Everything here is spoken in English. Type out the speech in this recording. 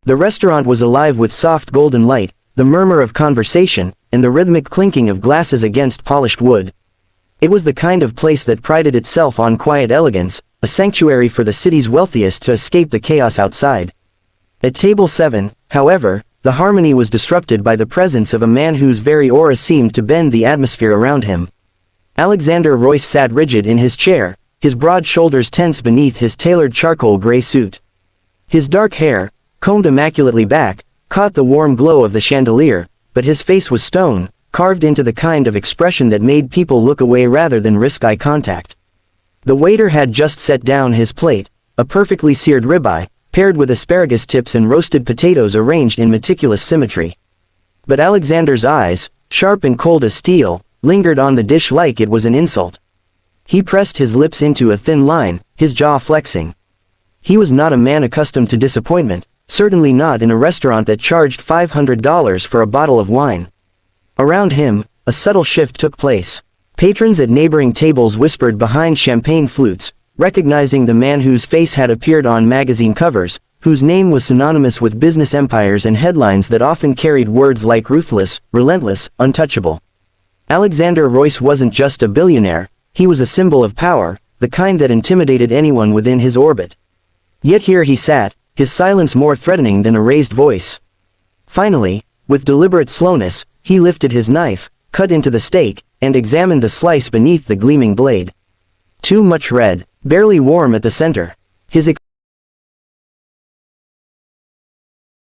The restaurant was alive with soft golden light, the murmur of conversation, and the rhythmic clinking of glasses against polished wood. It was the kind of place that prided itself on quiet elegance, a sanctuary for the city's wealthiest to escape the chaos outside. At table 7, however, the harmony was disrupted by the presence of a man whose very aura seemed to bend the atmosphere around him. Alexander Royce sat rigid in his chair, his broad shoulders tense beneath his tailored charcoal gray suit. His dark hair, combed immaculately back, caught the warm glow of the chandelier, but his face was stone, carved into the kind of expression that made people look away rather than risk eye contact. The waiter had just set down his plate, a perfectly seared ribeye, paired with asparagus tips and roasted potatoes arranged in meticulous symmetry. But Alexander's eyes, sharp and cold as steel, lingered on the dish like it was an insult. He pressed his lips into a thin line, his jaw flexing. He was not a man accustomed to disappointment, certainly not in a restaurant that charged $500 for a bottle of wine. Around him, a subtle shift took place. Patrons at neighboring tables whispered behind champagne flutes, recognizing the man whose face had appeared on magazine covers, whose name was synonymous with business empires and headlines that often carried words like ruthless, relentless, untouchable. Alexander Royce wasn't just a billionaire, he was a symbol of power, the kind that intimidated anyone within his orbit. Yet here he sat, his silence more threatening than a raised voice. Finally, with deliberate slowness, he lifted his knife, cut into the steak, and examined the slice beneath the gleaming blade. Too much red, barely warm at the center. His